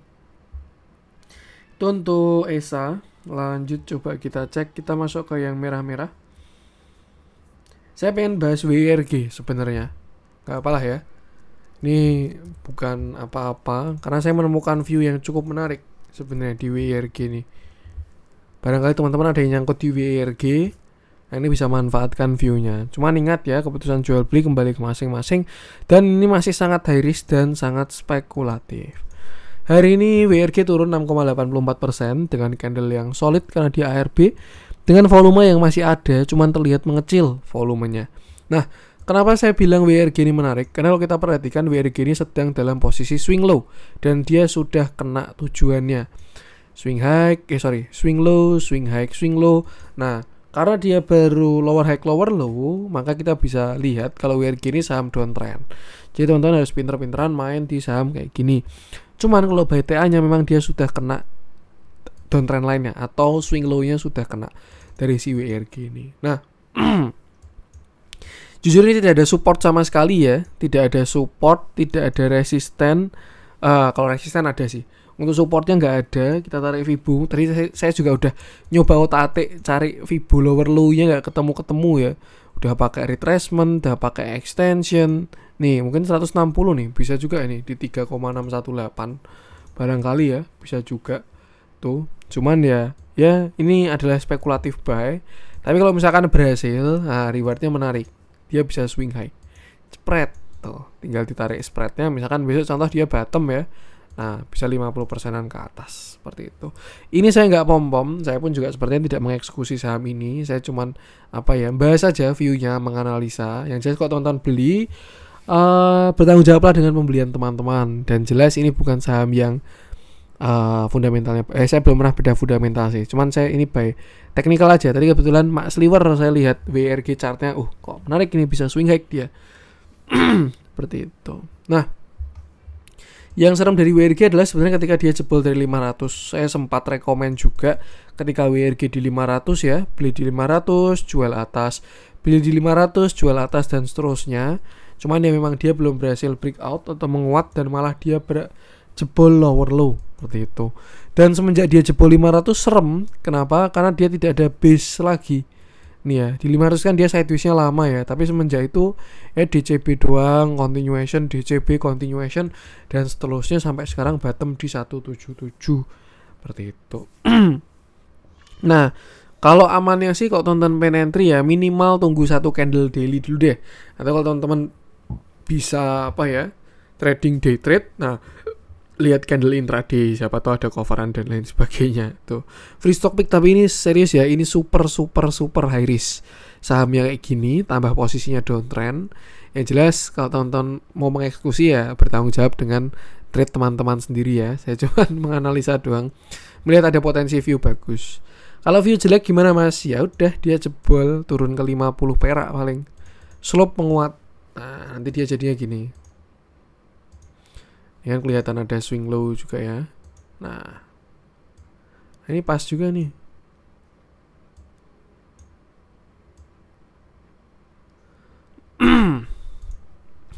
Itu untuk ESA. Lanjut coba kita cek. Kita masuk ke yang merah-merah. Saya pengen bahas WIRG sebenarnya. Gak apalah ya. Ini bukan apa-apa karena saya menemukan view yang cukup menarik sebenarnya di WIRG ini. Barangkali teman-teman ada yang nyangkut di WIRG, nah ini bisa manfaatkan view-nya. Cuman ingat ya, keputusan jual beli kembali ke masing-masing dan ini masih sangat high risk dan sangat spekulatif. Hari ini WIRG turun 6,84% dengan candle yang solid karena dia ARB dengan volume yang masih ada, cuman terlihat mengecil volumenya. Nah, kenapa saya bilang WIRG ini menarik? Karena kalau kita perhatikan WIRG ini sedang dalam posisi swing low dan dia sudah kena tujuannya. Swing low, swing high, swing low. Nah, karena dia baru lower high, lower low, maka kita bisa lihat kalau WIRG ini saham downtrend. Jadi teman-teman harus pinter-pinteran main di saham kayak gini. Cuman kalau by TA-nya memang dia sudah kena downtrend lainnya atau swing low-nya sudah kena dari si WIRG ini. Nah, jujur ini tidak ada support sama sekali ya. Tidak ada support, tidak ada resisten. Kalau resisten ada sih. Untuk supportnya nggak ada. Kita tarik Fibo. Tadi saya juga udah nyoba otak-atik cari Fibo lower low-nya nggak ketemu ya. udah pakai retracement, udah pakai extension. Nih, mungkin 160 nih, bisa juga ini di 3,618. Barangkali ya, bisa juga tuh. Cuman ya ini adalah spekulatif buy. Tapi kalau misalkan berhasil, nah rewardnya menarik. Dia bisa swing high. Spread tuh, tinggal ditarik spreadnya. Misalkan besok contoh dia bottom ya. Nah, bisa 50%-an ke atas seperti itu. Ini saya nggak pom-pom, saya pun juga sepertinya tidak mengeksekusi saham ini. Saya cuman bahas aja view-nya, menganalisa. Yang jelas kalau teman-teman beli, bertanggung jawablah dengan pembelian teman-teman. Dan jelas ini bukan saham yang fundamentalnya. Saya belum pernah bedah fundamental sih. Cuman saya ini by technical aja. Tadi kebetulan Mak Sliver saya lihat WRG chartnya, kok menarik ini, bisa swing high dia. Seperti itu. Nah, yang serem dari WRG adalah sebenarnya ketika dia jebol dari 500. Saya sempat rekomen juga ketika WRG di 500 ya, beli di 500, jual atas, beli di 500, jual atas dan seterusnya. Cuman ya memang dia belum berhasil breakout atau menguat dan malah dia jebol lower low seperti itu. Dan semenjak dia jebol 500 serem. Kenapa? Karena dia tidak ada base lagi. Nih ya, di 500 kan dia sideways-nya lama ya, tapi semenjak itu DCB doang, continuation, DCB continuation, dan seterusnya sampai sekarang bottom di 177 seperti itu. Nah, kalau amannya sih kalau teman-teman pengen entry ya minimal tunggu satu candle daily dulu deh. Atau kalau teman-teman bisa trading day trade, nah lihat candle intraday, siapa tahu ada coveran dan lain sebagainya tuh. Free stock pick, tapi ini serius ya, ini super high risk. Sahamnya kayak gini, tambah posisinya downtrend. Yang jelas kalau teman-teman mau mengeksekusi ya bertanggung jawab dengan trade teman-teman sendiri ya. Saya cuma menganalisa doang, melihat ada potensi view bagus. Kalau view jelek gimana Mas? Ya udah, dia jebol turun ke 50 perak paling. Slope menguat. Nah, nanti dia jadinya gini. Ya kan kelihatan ada swing low juga ya. Nah, ini pas juga nih.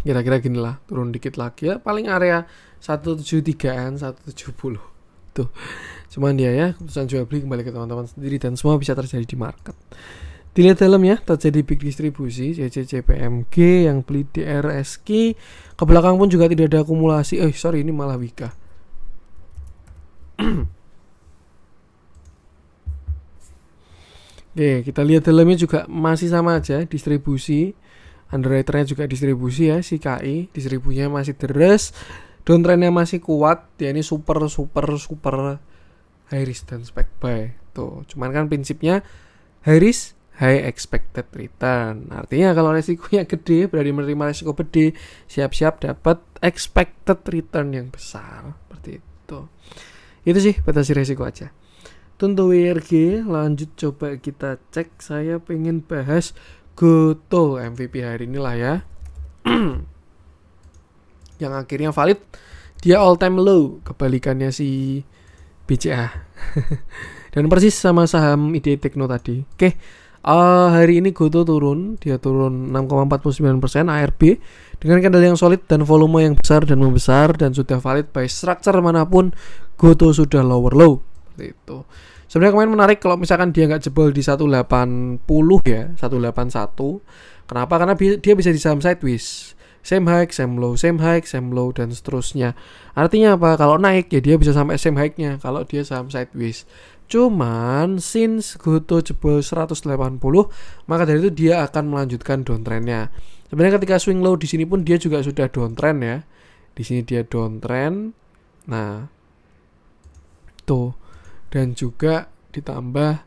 Kira-kira gini lah, turun dikit lagi ya, paling area 173-an, 170 tuh. Cuman dia ya, keputusan jual beli kembali ke teman-teman sendiri dan semua bisa terjadi di market. Dilihat dalam ya, terjadi big distribusi CCCPMG yang beli DRSQ. Ke belakang pun juga tidak ada akumulasi. Ini malah Wika. Oke, kita lihat dalamnya juga masih sama aja, distribusi. Underwriternya juga distribusi ya, si KI distribusinya masih deres, downtrendnya masih kuat. Dia ini super high risk dan spec buy tuh. Cuman kan prinsipnya high risk high expected return. Artinya kalau resikonya gede, berarti menerima resiko gede, siap-siap dapat expected return yang besar. Seperti itu. Itu sih batasi resiko aja. Untuk WRG, lanjut coba kita cek. Saya pengen bahas GoTo MVP hari ini lah ya. Yang akhirnya valid, dia all time low, kebalikannya si BCA. Dan persis sama saham ID Tekno tadi. Oke. Hari ini GoTo turun, dia turun 6,49% ARB dengan candle yang solid dan volume yang besar dan membesar dan sudah valid by structure manapun. GoTo sudah lower low itu. Sebenarnya kemarin menarik kalau misalkan dia nggak jebol di 180 ya, 181. Kenapa? Karena dia bisa di saham sideways, same high, same low, same high, same low dan seterusnya. Artinya apa? Kalau naik ya dia bisa sampai same high-nya kalau dia saham sideways. Cuman since GoTo jebol 180, maka dari itu dia akan melanjutkan downtrendnya. Sebenarnya ketika swing low di sini pun dia juga sudah downtrend ya. Di sini dia downtrend. Nah, tuh. Dan juga ditambah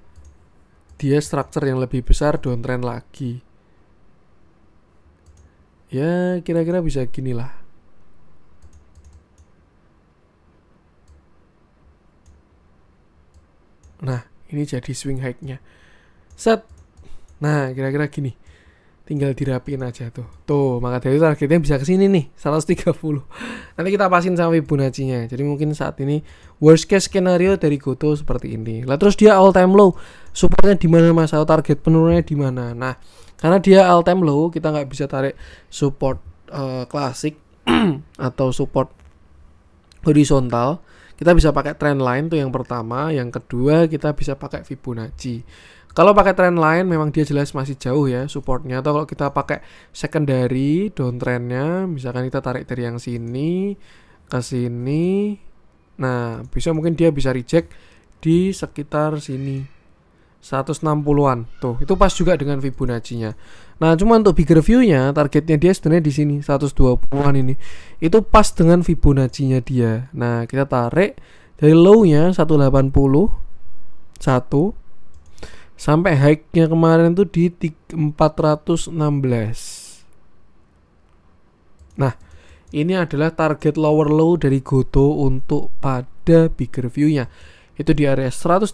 dia structure yang lebih besar, downtrend lagi. Ya, kira-kira bisa gini lah. Nah, ini jadi swing high-nya. Set. Nah, kira-kira gini. Tinggal dirapiin aja tuh. Tuh, maka dari itu targetnya bisa kesini nih, 130. Nanti kita pasin sama Fibonacci-nya. Jadi mungkin saat ini worst case skenario dari GoTo seperti ini. Lah terus dia all time low. Supportnya di mana Mas? Atau target penurunannya di mana? Nah, karena dia all time low, kita nggak bisa tarik support klasik atau support horizontal. Kita bisa pakai trend line tuh yang pertama, yang kedua kita bisa pakai Fibonacci. Kalau pakai trendline memang dia jelas masih jauh ya supportnya. Atau kalau kita pakai secondary downtrendnya, misalkan kita tarik dari yang sini ke sini, nah bisa mungkin dia bisa reject di sekitar sini 160-an. Tuh, itu pas juga dengan Fibonacci-nya. Nah, cuma untuk bigger view-nya targetnya dia sebenarnya di sini 120-an ini. Itu pas dengan Fibonacci-nya dia. Nah, kita tarik dari low-nya 180 1 sampai high-nya kemarin tuh di 416. Nah, ini adalah target lower low dari Goto untuk pada bigger view-nya. Itu di area 130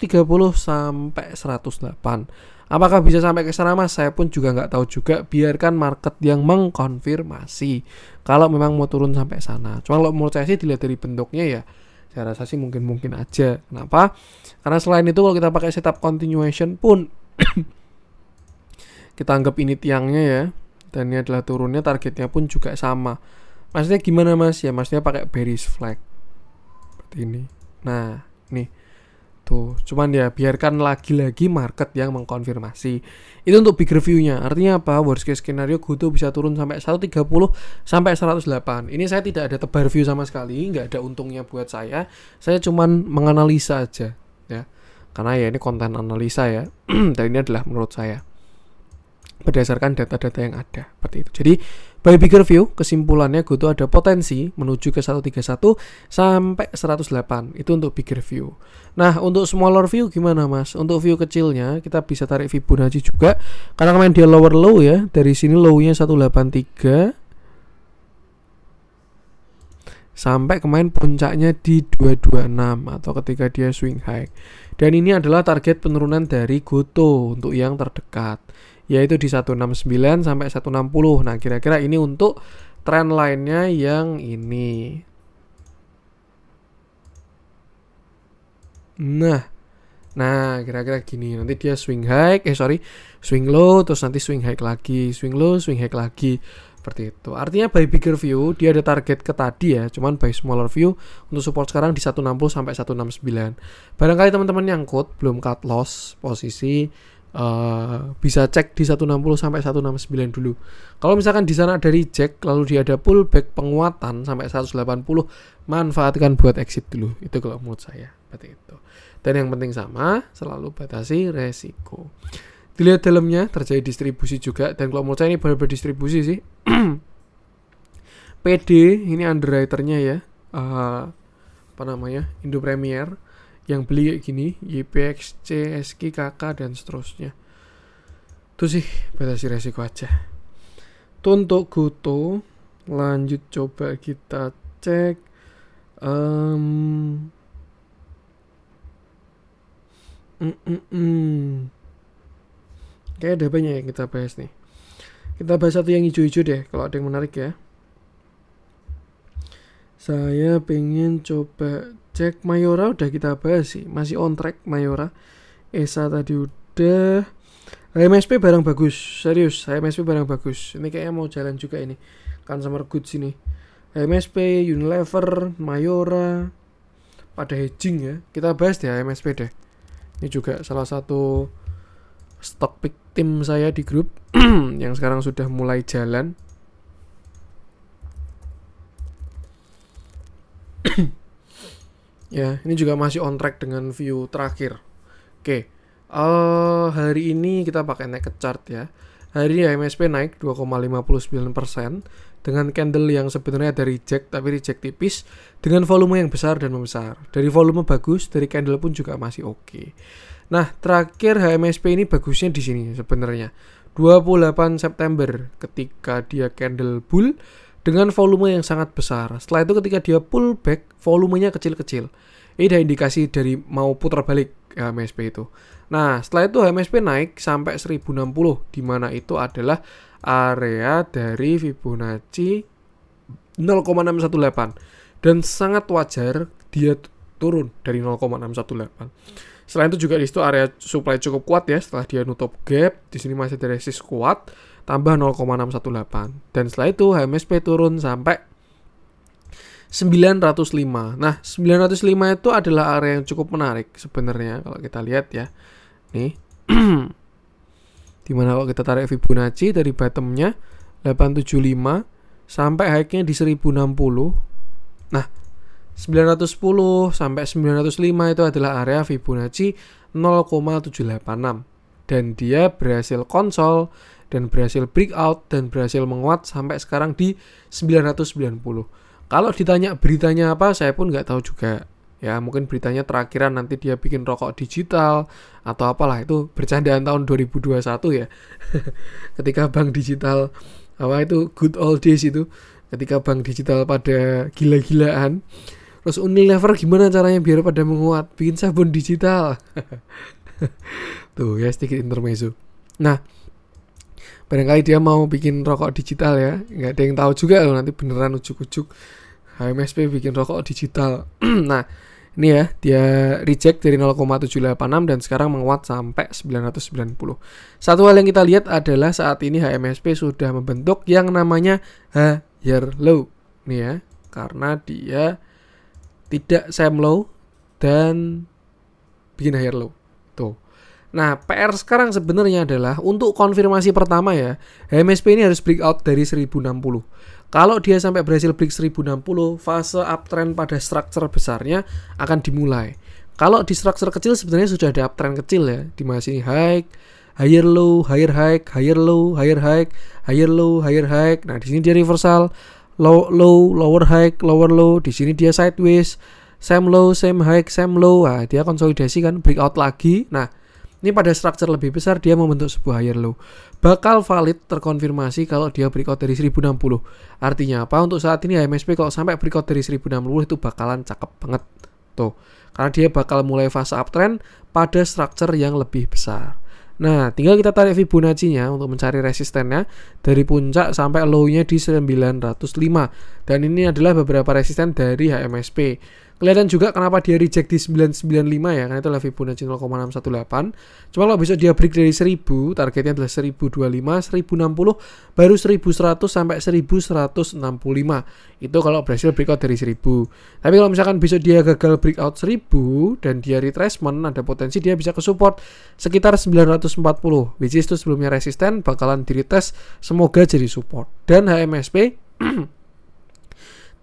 sampai 108. Apakah bisa sampai ke sana mas? Saya pun juga nggak tahu juga. Biarkan market yang mengkonfirmasi kalau memang mau turun sampai sana. Cuma kalau menurut saya sih dilihat dari bentuknya ya, saya rasa sih mungkin aja. Kenapa? Karena selain itu kalau kita pakai setup continuation pun kita anggap ini tiangnya ya, dan ini adalah turunnya, targetnya pun juga sama. Maksudnya gimana mas? Ya maksudnya pakai bearish flag seperti ini. Nah nih tuh, cuman ya biarkan lagi-lagi market yang mengkonfirmasi. Itu untuk bigger view-nya. Artinya apa? Worst case scenario Goto bisa turun sampai 130 sampai 108. Ini saya tidak ada tebar view sama sekali, nggak ada untungnya buat saya. Saya cuman menganalisa aja ya. Karena ya ini konten analisa ya. Dan ini adalah menurut saya berdasarkan data-data yang ada seperti itu. Jadi by bigger view kesimpulannya Goto ada potensi menuju ke 131 sampai 108. Itu untuk bigger view. Nah, untuk smaller view gimana mas? Untuk view kecilnya kita bisa tarik Fibonacci juga. Karena kemarin dia lower low ya. Dari sini low-nya 183 sampai kemarin puncaknya di 226 atau ketika dia swing high. Dan ini adalah target penurunan dari Goto untuk yang terdekat, yaitu di 169 sampai 160. Nah, kira-kira ini untuk trend line-nya yang ini. Nah, kira-kira gini. Nanti dia swing low, terus nanti swing high lagi, swing low, swing high lagi. Seperti itu. Artinya by bigger view dia ada target ke tadi ya, cuman by smaller view untuk support sekarang di 160 sampai 169. Barangkali teman-teman yang belum cut loss posisi, bisa cek di 160 sampai 169 dulu. Kalau misalkan di sana ada reject lalu dia ada pullback penguatan sampai 180, manfaatkan buat exit dulu. Itu kalau menurut saya seperti itu. Dan yang penting sama, selalu batasi resiko. Dilihat dalamnya terjadi distribusi juga, dan kalau menurut saya ini benar-benar distribusi sih. PD ini underwriternya ya, Indo Premier yang beli kayak gini, YPXC, SK, KK dan seterusnya. Itu sih batasi resiko aja. Itu untuk Goto. Lanjut coba kita cek kayak ada banyak yang kita bahas nih. Kita bahas satu yang hijau-hijau deh, kalau ada yang menarik ya. Saya pengen coba cek Mayora, udah kita bahas sih, masih on track Mayora. ESA tadi udah. HMSP barang bagus, serius, HMSP barang bagus. Ini kayaknya mau jalan juga ini, Consumer Goods ini. HMSP, Unilever, Mayora, pada hedging ya. Kita bahas deh HMSP deh. Ini juga salah satu stock pick tim saya di grup yang sekarang sudah mulai jalan. Ya, ini juga masih on track dengan view terakhir. Oke. Hari ini kita pakai naked chart ya. Hari ini HMSP naik 2,59% dengan candle yang sebenarnya ada reject, tapi reject tipis dengan volume yang besar dan membesar. Dari volume bagus, dari candle pun juga masih oke. Nah, terakhir HMSP ini bagusnya di sini sebenarnya. 28 September ketika dia candle bull dengan volume yang sangat besar. Setelah itu ketika dia pull back, volumenya kecil-kecil. Ini ada indikasi dari mau putar balik HMSP itu. Nah, setelah itu HMSP naik sampai 1060, di mana itu adalah area dari Fibonacci 0,618. Dan sangat wajar dia turun dari 0,618. Selain itu juga di situ area supply cukup kuat ya, setelah dia nutup gap, di sini masih ada resist kuat, tambah 0,618. Dan setelah itu HMSP turun sampai 905. Nah, 905 itu adalah area yang cukup menarik sebenarnya kalau kita lihat ya. Nih, Dimana kalau kita tarik Fibonacci dari bottomnya 875 sampai high-nya di 1060. Nah, 910 sampai 905 itu adalah area Fibonacci 0,786. Dan dia berhasil konsol dan berhasil breakout dan berhasil menguat sampai sekarang di 990. Kalau ditanya beritanya apa, saya pun nggak tahu juga. Ya, mungkin beritanya terakhiran nanti dia bikin rokok digital atau apalah, itu bercandaan tahun 2021 ya. Ketika bank digital itu good old days itu, ketika bank digital pada gila-gilaan. Terus Unilever gimana caranya biar pada menguat? Bikin sabun digital. Tuh ya, sedikit intermezzo. Nah, barangkali dia mau bikin rokok digital ya. Nggak ada yang tahu juga loh, nanti beneran ujuk-ujuk HMSP bikin rokok digital. Nah, ini ya, dia reject dari 0,786 dan sekarang menguat sampai 990. Satu hal yang kita lihat adalah saat ini HMSP sudah membentuk yang namanya higher low. Nih ya, karena dia tidak same low dan bikin higher low. Tuh. Nah, PR sekarang sebenarnya adalah untuk konfirmasi pertama ya, HMSP ini harus breakout dari 1060. Kalau dia sampai berhasil break 1060, fase uptrend pada structure besarnya akan dimulai. Kalau di structure kecil sebenarnya sudah ada uptrend kecil ya, di mana sini high, higher low, higher high, higher low, higher high, higher low, higher high. Nah, di sini dia reversal, low, lower high, lower low. Di sini dia sideways, same low, same high, same low. Nah, dia konsolidasi kan, breakout lagi. Nah, ini pada structure lebih besar dia membentuk sebuah higher low. Bakal valid terkonfirmasi kalau dia breakout dari 1060. Artinya apa? Untuk saat ini HMSP kalau sampai breakout dari 1060 itu bakalan cakep banget. Tuh. Karena dia bakal mulai fase uptrend pada structure yang lebih besar. Nah, tinggal kita tarik Fibonacci-nya untuk mencari resistennya dari puncak sampai low-nya di 905. Dan ini adalah beberapa resisten dari HMSP. Kelihatan juga kenapa dia reject di 995 ya, karena itu adalah Fibonacci 0,618. Cuma kalau besok dia break dari 1000, targetnya adalah 1025, 1060, baru 1100 sampai 1165. Itu kalau berhasil breakout dari 1000. Tapi kalau misalkan besok dia gagal breakout 1000 dan dia retracement, ada potensi dia bisa ke support sekitar 940, which is itu sebelumnya resisten, bakalan di retest, semoga jadi support. Dan HMSP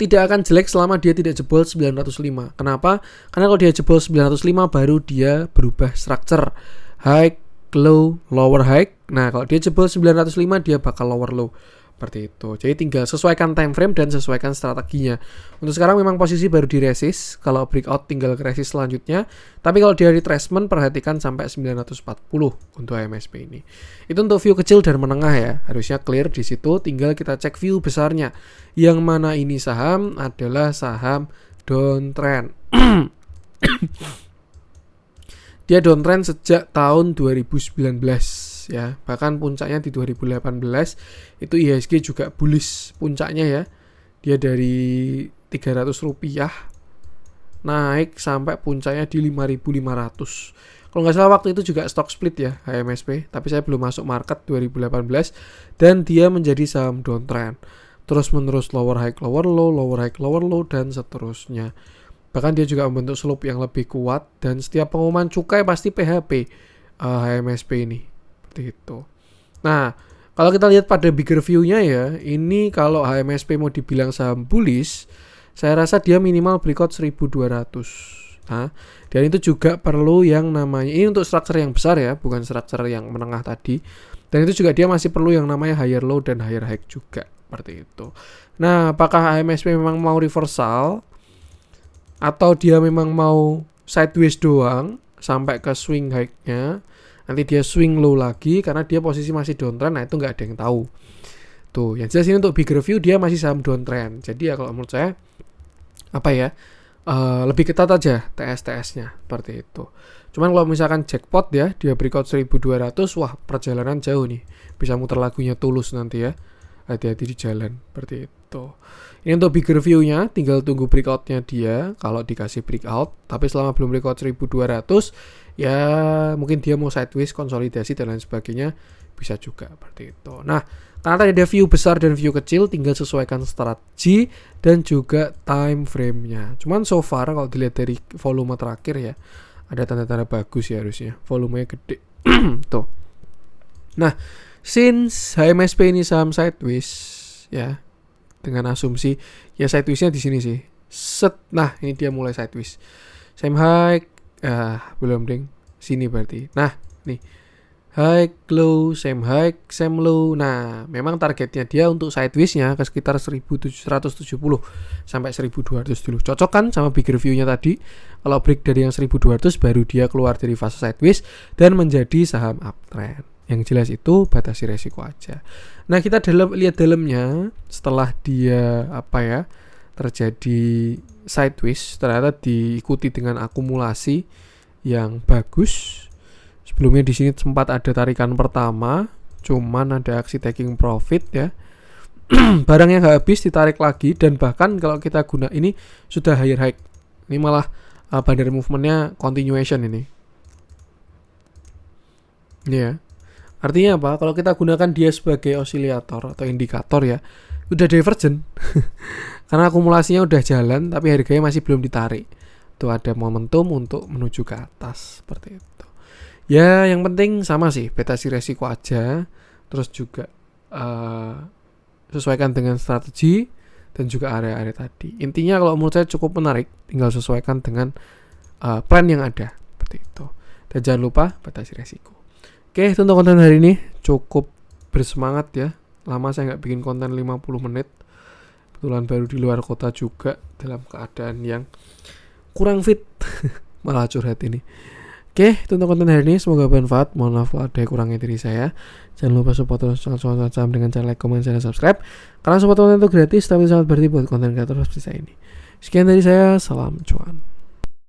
tidak akan jelek selama dia tidak jebol 905. Kenapa? Karena kalau dia jebol 905 baru dia berubah structure. High, low, lower high. Nah, kalau dia jebol 905 dia bakal lower low. Seperti itu. Jadi tinggal sesuaikan time frame dan sesuaikan strateginya. Untuk sekarang memang posisi baru di resist. Kalau breakout tinggal ke resist selanjutnya. Tapi kalau dia retracement perhatikan sampai 940 untuk HMSP ini. Itu untuk view kecil dan menengah ya. Harusnya clear di situ. Tinggal kita cek view besarnya. Yang mana ini saham adalah saham downtrend. Dia downtrend sejak tahun 2019 ya. Bahkan puncaknya di 2018 itu IHSG juga bullish puncaknya ya. Dia dari 300 rupiah naik sampai puncaknya di 5.500. Kalau nggak salah waktu itu juga stock split ya HMSP, tapi saya belum masuk market 2018 dan dia menjadi saham downtrend. Terus menerus lower high, lower low, lower high, lower low dan seterusnya. Bahkan dia juga membentuk slope yang lebih kuat dan setiap pengumuman cukai pasti PHP HMSP ini. Seperti itu. Nah, kalau kita lihat pada bigger view-nya ya, ini kalau HMSP mau dibilang saham bullish, saya rasa dia minimal breakout 1200. Nah, dan itu juga perlu yang namanya, ini untuk structure yang besar ya, bukan structure yang menengah tadi. Dan itu juga dia masih perlu yang namanya higher low dan higher high juga. Seperti itu. Nah, apakah HMSP memang mau reversal atau dia memang mau sideways doang sampai ke swing high-nya, nanti dia swing low lagi karena dia posisi masih downtrend. Nah, itu nggak ada yang tahu. Tuh, yang jelas ini untuk bigger view dia masih saham downtrend. Jadi ya kalau menurut saya lebih ketat aja TS-TS-nya seperti itu. Cuman kalau misalkan jackpot ya, dia breakout 1200, wah perjalanan jauh nih. Bisa muter lagunya Tulus nanti ya. Hati-hati di jalan, seperti itu. Ini untuk bigger view-nya, tinggal tunggu breakout-nya dia kalau dikasih breakout. Tapi selama belum breakout 1200, ya mungkin dia mau sideways, konsolidasi dan lain sebagainya, bisa juga seperti itu. Nah, karena tadi ada view besar dan view kecil, tinggal sesuaikan strategi dan juga time frame-nya. Cuman so far kalau dilihat dari volume terakhir ya, ada tanda-tanda bagus ya harusnya. Volumenya gede. Tuh. Nah, since HMSP ini saham sideways ya, dengan asumsi ya sidewaysnya di sini sih. Nah, ini dia mulai sideways. Same high, belum ding. Sini berarti. Nah, nih. High, low, same high, same low. Nah, memang targetnya dia untuk sideways-nya ke sekitar 1770 sampai 1200 dulu. Cocok kan sama big review-nya tadi? Kalau break dari yang 1200 baru dia keluar dari fase sideways dan menjadi saham uptrend. Yang jelas itu batasi resiko aja. Nah, kita lihat dalamnya setelah dia terjadi sideways, ternyata diikuti dengan akumulasi yang bagus. Sebelumnya di sini sempat ada tarikan pertama, cuman ada aksi taking profit ya. Barangnya nggak habis, ditarik lagi, dan bahkan kalau kita guna ini sudah higher high. Ini malah bandar movementnya continuation ini. Ya, artinya apa? Kalau kita gunakan dia sebagai oscillator atau indikator ya, udah divergent. Karena akumulasinya udah jalan, tapi harganya masih belum ditarik. Tuh ada momentum untuk menuju ke atas seperti itu. Ya, yang penting sama sih, batasi resiko aja. Terus juga sesuaikan dengan strategi dan juga area-area tadi. Intinya kalau menurut saya cukup menarik, tinggal sesuaikan dengan plan yang ada seperti itu. Dan jangan lupa batasi resiko. Oke, itu untuk konten hari ini. Cukup bersemangat ya. Lama saya nggak bikin konten 50 menit. Kebetulan baru di luar kota juga, dalam keadaan yang kurang fit. Malah curhat ini. Oke, itu untuk konten hari ini. Semoga bermanfaat. Mohon maaf kalau ada kurangnya dari saya. Jangan lupa support terus channel saham dengan cara like, komen, share, dan subscribe. Karena support konten itu gratis, tapi sangat berarti buat konten kreator seperti saya ini. Sekian dari saya. Salam cuan.